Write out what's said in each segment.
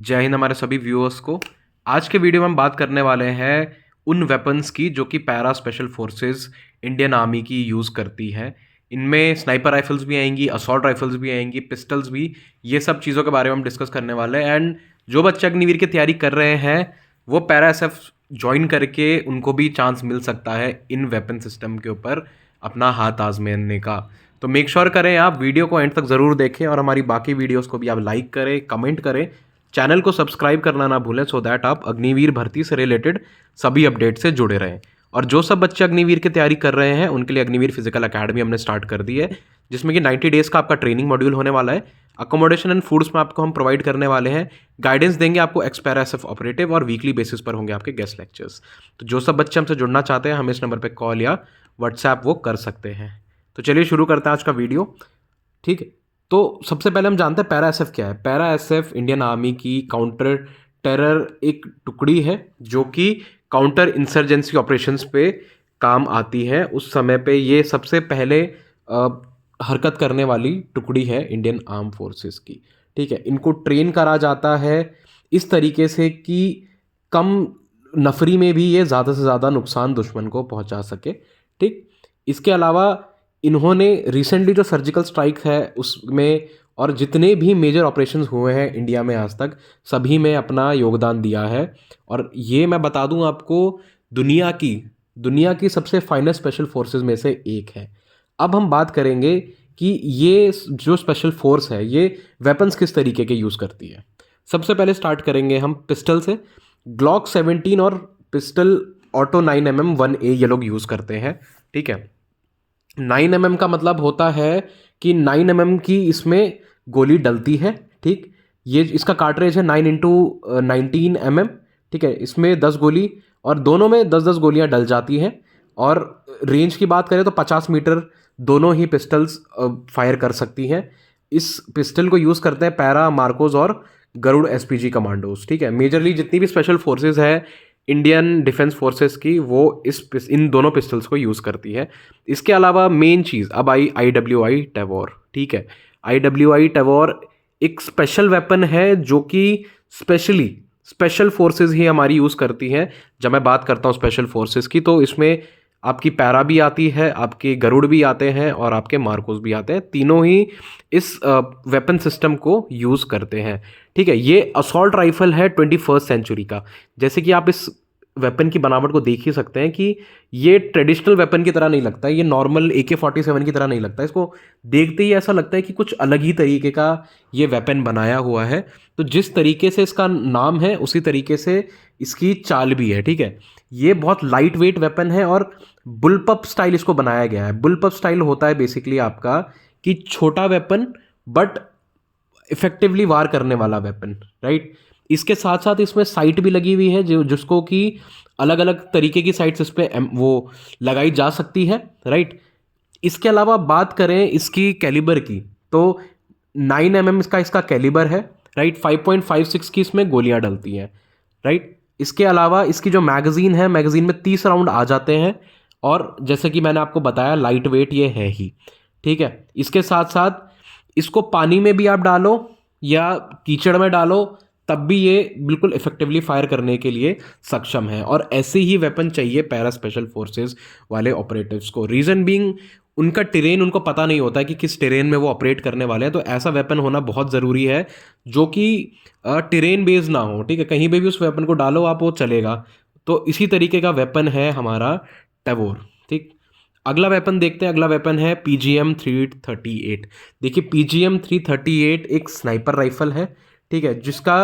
जय हिंद हमारे सभी व्यूअर्स को। आज के वीडियो में हम बात करने वाले हैं उन वेपन्स की जो कि para special forces Indian army की यूज़ करती है। इनमें स्नाइपर राइफल्स भी आएंगी, असॉल्ट राइफल्स भी आएंगी, पिस्टल्स भी। ये सब चीज़ों के बारे में हम डिस्कस करने वाले हैं। एंड जो बच्चे अग्निवीर की तैयारी कर रहे हैं वो पैरा एसएफ ज्वाइन करके उनको भी चांस मिल सकता है इन वेपन सिस्टम के ऊपर अपना हाथ आजमाने का। तो मेक श्योर करें आप वीडियो को एंड तक ज़रूर देखें और हमारी बाकी वीडियोस को भी आप लाइक करें, कमेंट करें, चैनल को सब्सक्राइब करना ना भूलें सो दैट आप अग्निवीर भर्ती से रिलेटेड सभी अपडेट से जुड़े रहें। और जो सब बच्चे अग्निवीर की तैयारी कर रहे हैं उनके लिए अग्निवीर फिजिकल एकेडमी हमने स्टार्ट कर दी है, जिसमें कि 90 डेज़ का आपका ट्रेनिंग मॉड्यूल होने वाला है। अकोमोडेशन एंड फूड्स में आपको हम प्रोवाइड करने वाले हैं, गाइडेंस देंगे आपको एक्सपैरा एसएफ ऑपरेटिव, और वीकली बेसिस पर होंगे आपके गेस्ट लेक्चर्स। तो जो सब बच्चे हमसे जुड़ना चाहते हैं हम इस नंबर पर कॉल या व्हाट्सएप वो कर सकते हैं। तो चलिए शुरू करते हैं आज का वीडियो। ठीक है, तो सबसे पहले हम जानते हैं पैरा एसएफ क्या है। पैरा एसएफ इंडियन आर्मी की काउंटर टेरर एक टुकड़ी है जो कि काउंटर इंसर्जेंसी ऑपरेशंस पे काम आती है। उस समय पे ये सबसे पहले हरकत करने वाली टुकड़ी है इंडियन आर्म फोर्सेस की। ठीक है, इनको ट्रेन करा जाता है इस तरीके से कि कम नफरी में भी ये ज़्यादा से ज़्यादा नुकसान दुश्मन को पहुंचा सके। ठीक, इसके अलावा इन्होंने रिसेंटली जो सर्जिकल स्ट्राइक है उसमें और जितने भी मेजर ऑपरेशंस हुए हैं इंडिया में आज तक, सभी में अपना योगदान दिया है। और ये मैं बता दूं आपको, दुनिया की सबसे फाइनेस्ट स्पेशल फोर्सेस में से एक है। अब हम बात करेंगे कि ये जो स्पेशल फोर्स है ये वेपन्स किस तरीके के यूज़ करती है। सबसे पहले स्टार्ट करेंगे हम पिस्टल से। ग्लॉक 17 और पिस्टल ऑटो 9mm 1A ये लोग यूज़ करते हैं। ठीक है, 9mm का मतलब होता है कि 9mm की इसमें गोली डलती है। ठीक, ये इसका कार्ट्रेज है 9x19mm। ठीक है, इसमें 10 गोली और दोनों में 10-10 गोलियां डल जाती हैं। और रेंज की बात करें तो 50 मीटर दोनों ही पिस्टल्स फायर कर सकती हैं। इस पिस्टल को यूज़ करते हैं पैरा, मार्कोस और गरुड़ एसपीजी कमांडोज। ठीक है, मेजरली जितनी भी स्पेशल फोर्सेस है इंडियन डिफेंस फोर्सेस की वो इन दोनों पिस्टल्स को यूज़ करती है। इसके अलावा मेन चीज़ अब आई IWI टेवोर। ठीक है, IWI टेवोर एक स्पेशल वेपन है जो कि स्पेशल फोर्सेस ही हमारी यूज़ करती हैं। जब मैं बात करता हूँ स्पेशल फोर्सेस की तो इसमें आपकी पैरा भी आती है, आपके गरुड़ भी आते हैं और आपके मार्कोस भी आते हैं। तीनों ही इस वेपन सिस्टम को यूज़ करते हैं। ठीक है, ये असॉल्ट राइफल है 21st सेंचुरी का। जैसे कि आप इस वेपन की बनावट को देख ही सकते हैं कि ये ट्रेडिशनल वेपन की तरह नहीं लगता है, ये नॉर्मल AK-47 की तरह नहीं लगता है। इसको देखते ही ऐसा लगता है कि कुछ अलग ही तरीके का ये वेपन बनाया हुआ है। तो जिस तरीके से इसका नाम है उसी तरीके से इसकी चाल भी है। ठीक है, ये बहुत लाइट वेट वेपन है और बुलपप स्टाइल इसको बनाया गया है। बुलपप स्टाइल होता है बेसिकली आपका कि छोटा वेपन बट इफेक्टिवली वार करने वाला वेपन। राइट, इसके साथ साथ इसमें साइट भी लगी हुई है जो जिसको कि अलग अलग तरीके की साइट्स इस पर वो लगाई जा सकती है। राइट, इसके अलावा बात करें इसकी कैलिबर की तो 9mm इसका कैलिबर है। राइट, 5.56 की इसमें गोलियां डलती हैं। राइट, इसके अलावा इसकी जो मैगजीन है, मैगजीन में 30 राउंड आ जाते हैं और जैसे कि मैंने आपको बताया लाइट वेट ये है ही। ठीक है, इसके साथ साथ इसको पानी में भी आप डालो या कीचड़ में डालो तब भी ये बिल्कुल इफेक्टिवली फायर करने के लिए सक्षम है। और ऐसे ही वेपन चाहिए पैरा स्पेशल फोर्सेस वाले ऑपरेटिव्स को। रीजन बीइंग उनका टेरेन उनको पता नहीं होता है कि किस टेरेन में वो ऑपरेट करने वाले हैं। तो ऐसा वेपन होना बहुत ज़रूरी है जो कि टेरेन बेस्ड ना हो। ठीक है, कहीं पे भी उस वेपन को डालो आप वो चलेगा। तो इसी तरीके का वेपन है हमारा टेवोर। ठीक, अगला वेपन देखते हैं। अगला वेपन है PGM-338। देखिए, PGM-338 एक स्नाइपर राइफल है। ठीक है, जिसका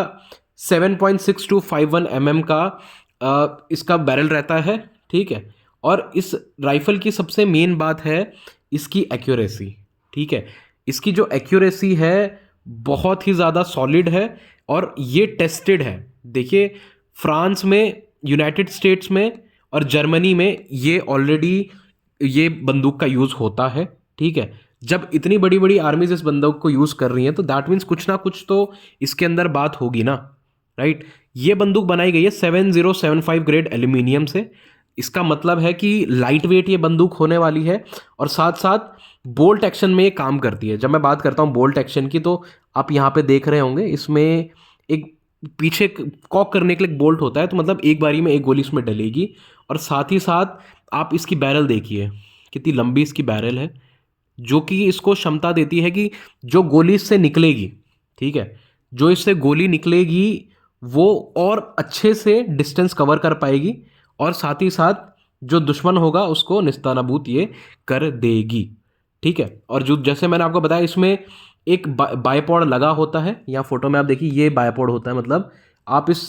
7.6251 mm का इसका बैरल रहता है। ठीक है, और इस राइफल की सबसे मेन बात है इसकी एक्यूरेसी। ठीक है, इसकी जो एक्यूरेसी है बहुत ही ज़्यादा सॉलिड है और ये टेस्टेड है। देखिए, फ्रांस में, यूनाइटेड स्टेट्स में और जर्मनी में ये ऑलरेडी ये बंदूक का यूज़ होता है। ठीक है, जब इतनी बड़ी बड़ी आर्मीज इस बंदूक को यूज़ कर रही हैं तो दैट मीन्स कुछ ना कुछ तो इसके अंदर बात होगी ना। राइट, ये बंदूक बनाई गई है 7075 ग्रेड एल्यूमिनियम से। इसका मतलब है कि लाइट वेट ये बंदूक होने वाली है और साथ साथ बोल्ट एक्शन में ये काम करती है। जब मैं बात करता हूँ बोल्ट एक्शन की तो आप यहाँ पे देख रहे होंगे इसमें एक पीछे कॉक करने के लिए एक बोल्ट होता है, तो मतलब एक बारी में एक गोली इसमें डलेगी। और साथ ही साथ आप इसकी बैरल देखिए, कितनी लंबी इसकी बैरल है, जो कि इसको क्षमता देती है कि जो गोली इससे निकलेगी, ठीक है, जो इससे गोली निकलेगी वो और अच्छे से डिस्टेंस कवर कर पाएगी, और साथ ही साथ जो दुश्मन होगा उसको निस्तानाबूत ये कर देगी, ठीक है। और जो जैसे मैंने आपको बताया, इसमें एक बाइपॉड लगा होता है। यहाँ फोटो में आप देखिए, ये बाइपॉड होता है, मतलब आप इस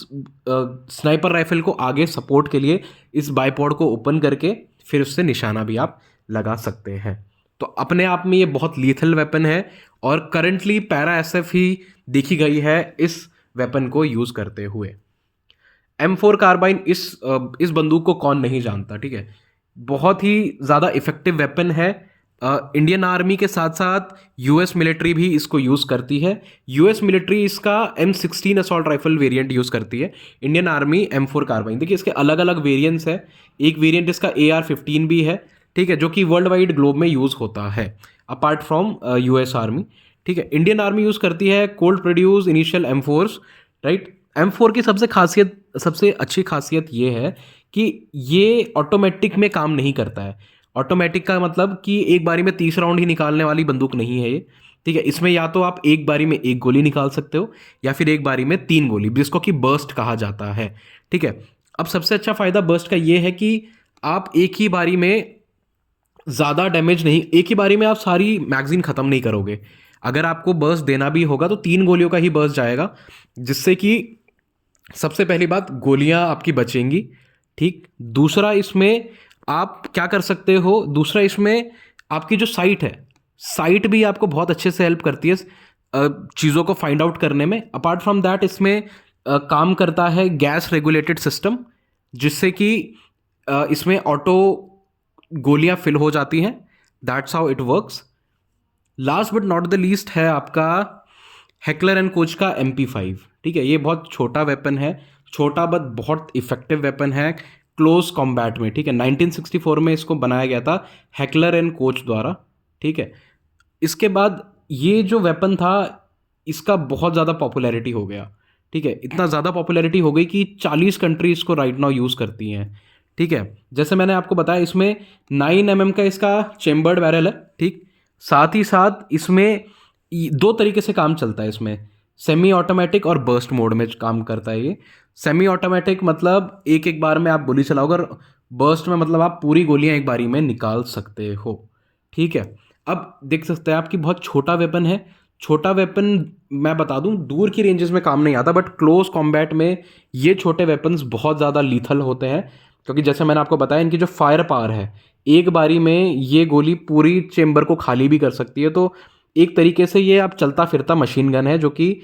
स्नाइपर राइफल को आगे सपोर्ट के लिए इस बाइपॉड को ओपन करके फिर उससे निशाना भी आप लगा सकते हैं। तो अपने आप में ये बहुत लीथल वेपन है, और करंटली पैरा एसएफ ही देखी गई है इस वेपन को यूज़ करते हुए। M4 कार्बाइन, इस बंदूक को कौन नहीं जानता, ठीक है। बहुत ही ज़्यादा इफेक्टिव वेपन है। इंडियन आर्मी के साथ साथ यूएस मिलिट्री भी इसको यूज़ करती है। यूएस मिलिट्री इसका M16 assault rifle variant use करती है, इंडियन आर्मी M4 कार्बाइन। देखिए इसके अलग अलग वेरिएंट्स है। एक वेरिएंट इसका AR-15 भी है, ठीक है, जो कि वर्ल्ड वाइड ग्लोब में यूज़ होता है अपार्ट फ्रॉम यूएस आर्मी, ठीक है। इंडियन आर्मी यूज़ करती है cold produce initial M4s, right. M4 की सबसे अच्छी खासियत ये है कि ये ऑटोमेटिक में काम नहीं करता है। ऑटोमेटिक का मतलब कि एक बारी में 30 राउंड ही निकालने वाली बंदूक नहीं है ये, ठीक है। इसमें या तो आप एक बारी में एक गोली निकाल सकते हो, या फिर एक बारी में 3 गोली, जिसको कि बर्स्ट कहा जाता है, ठीक है। अब सबसे अच्छा फायदा बर्स्ट का ये है कि आप एक ही बारी में ज़्यादा डैमेज नहीं, एक ही बारी में आप सारी मैगजीन ख़त्म नहीं करोगे। अगर आपको बर्स्ट देना भी होगा तो 3 गोलियों का ही बर्स्ट जाएगा, जिससे कि सबसे पहली बात गोलियां आपकी बचेंगी, ठीक। दूसरा इसमें आप क्या कर सकते हो, दूसरा इसमें आपकी जो साइट है, साइट भी आपको बहुत अच्छे से हेल्प करती है चीज़ों को फाइंड आउट करने में। अपार्ट फ्रॉम दैट इसमें काम करता है गैस रेगुलेटेड सिस्टम, जिससे कि इसमें ऑटो गोलियां फिल हो जाती हैं। That's how it works. Last but not the least है आपका हेकलर एंड कोच का MP5, ठीक है। ये बहुत छोटा वेपन है, छोटा बट बहुत इफेक्टिव वेपन है क्लोज कॉम्बैट में, ठीक है। 1964 में इसको बनाया गया था हेकलर एंड कोच द्वारा, ठीक है। इसके बाद ये जो वेपन था इसका बहुत ज़्यादा पॉपुलैरिटी हो गया, ठीक है। इतना ज़्यादा पॉपुलैरिटी हो गई कि 40 कंट्रीज को राइट नाउ यूज़ करती हैं, ठीक है। जैसे मैंने आपको बताया, इसमें 9 mm का इसका चेम्बर्ड बैरल है, ठीक। साथ ही साथ इसमें 2 तरीके से काम चलता है। इसमें सेमी ऑटोमेटिक और बर्स्ट मोड में काम करता है ये। सेमी ऑटोमेटिक मतलब एक एक बार में आप गोली चलाओगे, और बर्स्ट में मतलब आप पूरी गोलियां एक बारी में निकाल सकते हो, ठीक है। अब देख सकते हैं आपकी बहुत छोटा वेपन है। छोटा वेपन मैं बता दूं दूर की रेंजेस में काम नहीं आता, बट क्लोज कॉम्बैट में ये छोटे वेपन्स बहुत ज़्यादा लीथल होते हैं, क्योंकि जैसे मैंने आपको बताया इनकी जो फायर पावर है, एक बारी में ये गोली पूरी चेम्बर को खाली भी कर सकती है। तो एक तरीके से ये आप चलता फिरता मशीन गन है, जो कि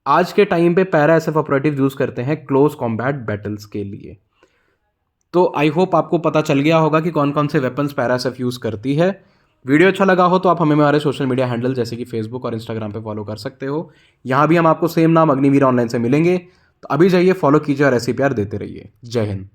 आज के टाइम पे पैरा एसएफ ऑपरेटिव यूज़ करते हैं क्लोज कॉम्बैट बैटल्स के लिए। तो आई होप आपको पता चल गया होगा कि कौन कौन से वेपन्स पैरा एसएफ यूज़ करती है। वीडियो अच्छा लगा हो तो आप हमें हमारे सोशल मीडिया हैंडल जैसे कि फेसबुक और इंस्टाग्राम पे फॉलो कर सकते हो। यहाँ भी हम आपको सेम नाम अग्निवीर ऑनलाइन से मिलेंगे। तो अभी जाइए, फॉलो कीजिए और ऐसे प्यार देते रहिए। जय हिंद।